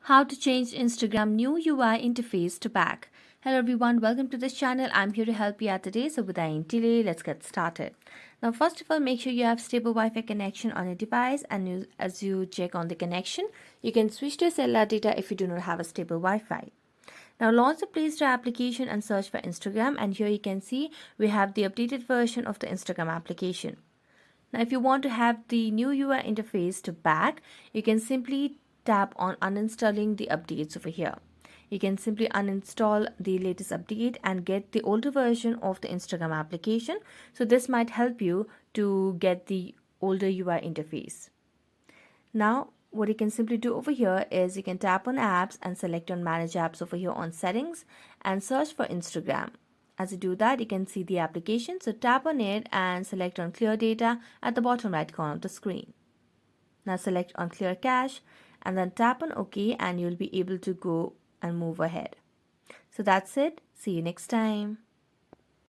How to change Instagram new UI interface to back. Hello everyone, welcome to this channel. I'm here to help you out today. So without any delay, let's get started. Now first of all, make sure you have stable Wi-Fi connection on your device, and as you check on the connection, you can switch to cellular data if you do not have a stable Wi-Fi. Now launch the Play Store application and search for Instagram, and here you can see we have the updated version of the Instagram application. Now, if you want to have the new UI interface to back, you can simply tap on uninstalling the updates over here. You can simply uninstall the latest update and get the older version of the Instagram application. So this might help you to get the older UI interface. Now, what you can simply do over here is you can tap on apps and select on manage apps over here on settings and search for Instagram. As you do that, you can see the application. So tap on it and select on clear data at the bottom right corner of the screen. Now select on clear cache and then tap on OK, and you'll be able to go and move ahead. So that's it. See you next time.